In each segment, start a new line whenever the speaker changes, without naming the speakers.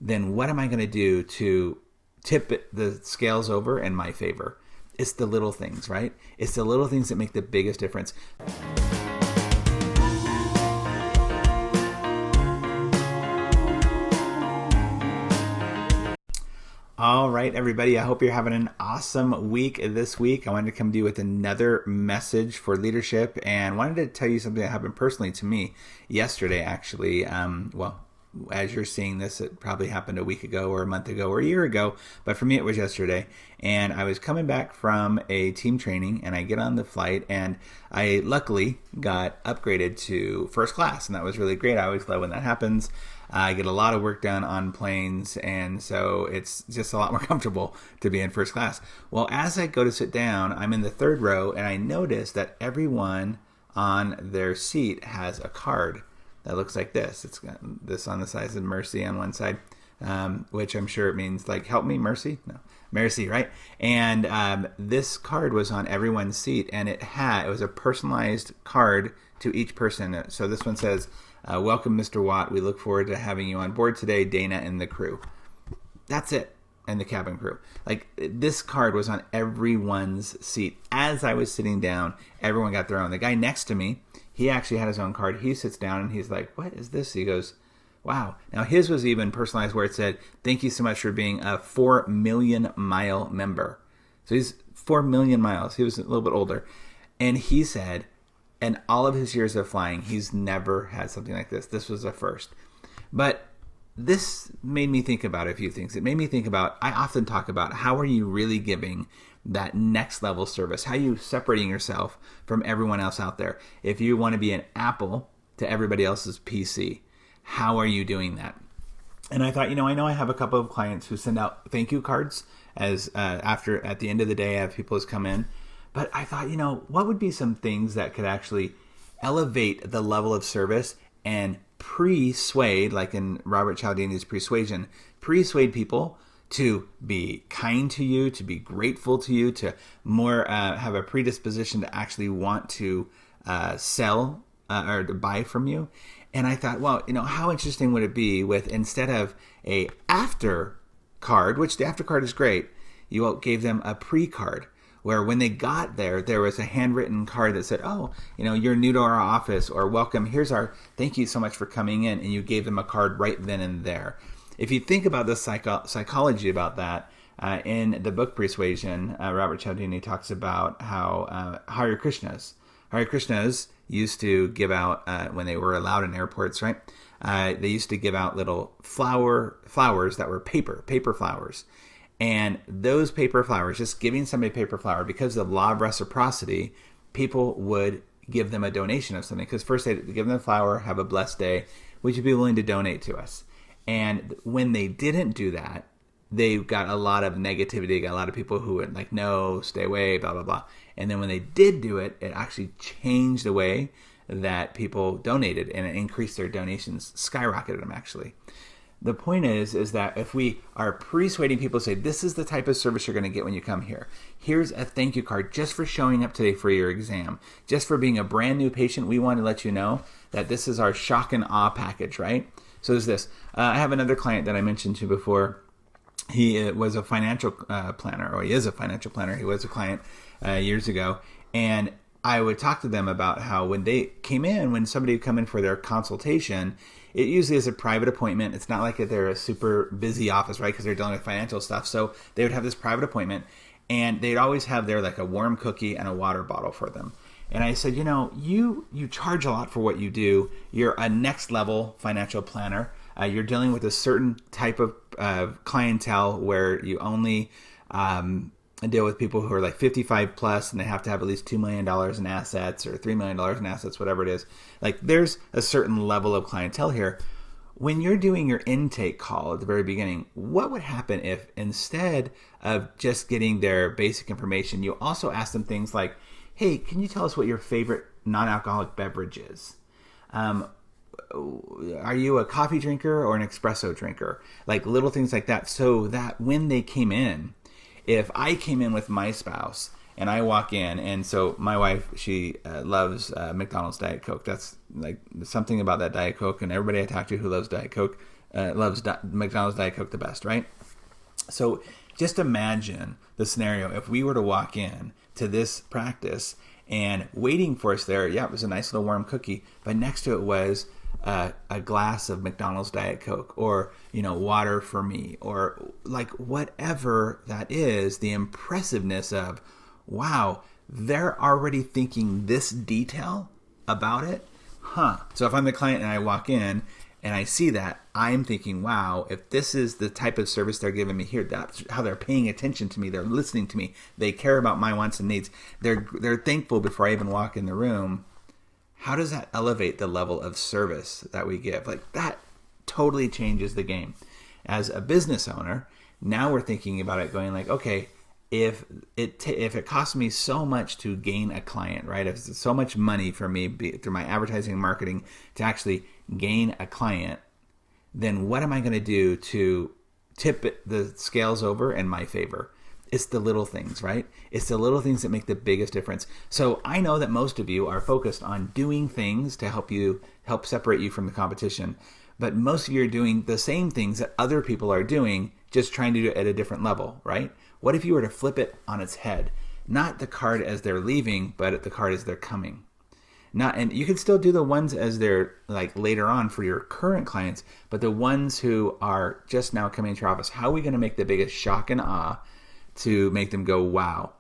then what am I going to do to tip the scales over in my favor? It's the little things, right? It's the little things that make the biggest difference. All right, everybody. I hope you're having an awesome week this week. I wanted to come to you with another message for leadership, and wanted to tell you something that happened personally to me yesterday, actually. As you're seeing this, it probably happened a week ago or a month ago or a year ago, but for me it was yesterday. And I was coming back from a team training, and I get on the flight, and I luckily got upgraded to first class, and that was really great. I always love when that happens. I get a lot of work done on planes, and so it's just a lot more comfortable to be in first class. Well, as I go to sit down, I'm in the third row, and I notice that everyone on their seat has a card that looks like this. It's got this on the size of Mercy on one side, which I'm sure it means like, help me, Mercy? No, Mercy, right? And this card was on everyone's seat, and it was a personalized card to each person. So this one says, welcome, Mr. Watt. We look forward to having you on board today, Dana and the crew. That's it. And the cabin crew. Like, this card was on everyone's seat. As I was sitting down, everyone got their own. The guy next to me, he actually had his own card. He sits down and he's like, what is this? He goes, wow. Now, his was even personalized where it said, thank you so much for being a 4 million mile member. So he's 4 million miles. He was a little bit older. And he said, in all of his years of flying, he's never had something like this. This was a first. But this made me think about a few things. It made me think about, I often talk about, how are you really giving that next level service? How are you separating yourself from everyone else out there? If you want to be an Apple to everybody else's PC, how are you doing that? And I thought, I know I have a couple of clients who send out thank you cards as at the end of the day, I have people who come in. But I thought, what would be some things that could actually elevate the level of service and persuade, like in Robert Cialdini's Persuasion, persuade people to be kind to you, to be grateful to you, to more have a predisposition to actually want to sell or to buy from you. And I thought, well, how interesting would it be with, instead of a after card, which the after card is great, you gave them a pre card, where when they got there, there was a handwritten card that said, oh, you're new to our office, or welcome, here's our thank you so much for coming in, and you gave them a card right then and there. If you think about the psychology about that, in the book Persuasion, Robert Cialdini talks about how Hare Krishnas used to give out, when they were allowed in airports, right? They used to give out little flowers that were paper flowers. And those paper flowers, just giving somebody a paper flower, because of the law of reciprocity, people would give them a donation of something. Because first they'd give them a flower, have a blessed day, would you be willing to donate to us? And when they didn't do that, they got a lot of negativity, got a lot of people who would like, no, stay away, blah, blah, blah. And then when they did do it, it actually changed the way that people donated, and it increased their donations, skyrocketed them actually. The point is that if we are persuading people to say, this is the type of service you're going to get when you come here. Here's a thank you card just for showing up today for your exam. Just for being a brand new patient, we want to let you know that this is our shock and awe package, right? So there's this. I have another client that I mentioned to before. He was a financial planner, or he is a financial planner. He was a client years ago. And I would talk to them about how when they came in, when somebody would come in for their consultation, it usually is a private appointment. It's not like they're a super busy office, right? Because they're dealing with financial stuff. So they would have this private appointment, and they'd always have there like a warm cookie and a water bottle for them. And I said, you charge a lot for what you do. You're a next level financial planner. You're dealing with a certain type of clientele where you only deal with people who are like 55 plus, and they have to have at least $2 million in assets or $3 million in assets, whatever it is. Like, there's a certain level of clientele here. When you're doing your intake call at the very beginning, what would happen if instead of just getting their basic information, you also ask them things like, hey, can you tell us what your favorite non-alcoholic beverage is? Are you a coffee drinker or an espresso drinker? Like little things like that, so that when they came in, if I came in with my spouse and I walk in, and so my wife, she loves McDonald's Diet Coke. That's like something about that Diet Coke, and everybody I talk to who loves Diet Coke loves McDonald's Diet Coke the best, right? So just imagine the scenario if we were to walk in to this practice and waiting for us there, yeah, it was a nice little warm cookie, but next to it was a glass of McDonald's Diet Coke, or water for me, or like whatever that is. The impressiveness of, wow, they're already thinking this detail about it, huh? So if I'm the client and I walk in and I see that, I'm thinking, wow, if this is the type of service they're giving me here, that's how they're paying attention to me, they're listening to me, they care about my wants and needs, they're thankful before I even walk in the room. How does that elevate the level of service that we give? Like, that totally changes the game. As a business owner, now we're thinking about it going like, okay, if it costs me so much to gain a client, right? If it's so much money for me through my advertising and marketing to actually gain a client, then what am I going to do to tip the scales over in my favor? It's the little things, right? It's the little things that make the biggest difference. So I know that most of you are focused on doing things to help separate you from the competition. But most of you are doing the same things that other people are doing, just trying to do it at a different level, right? What if you were to flip it on its head? Not the card as they're leaving, but the card as they're coming. And you can still do the ones as they're like later on for your current clients, but the ones who are just now coming into your office, how are we going to make the biggest shock and awe to make them go, wow,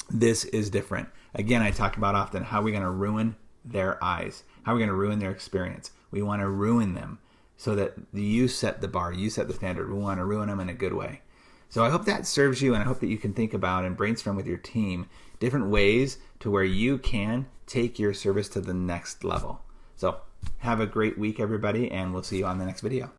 this is different? Again, I talk about often, how are we going to ruin their eyes? How are we going to ruin their experience? We want to ruin them so that you set the bar, you set the standard. We want to ruin them in a good way. So I hope that serves you, and I hope that you can think about and brainstorm with your team different ways to where you can take your service to the next level. So have a great week, everybody, and we'll see you on the next video.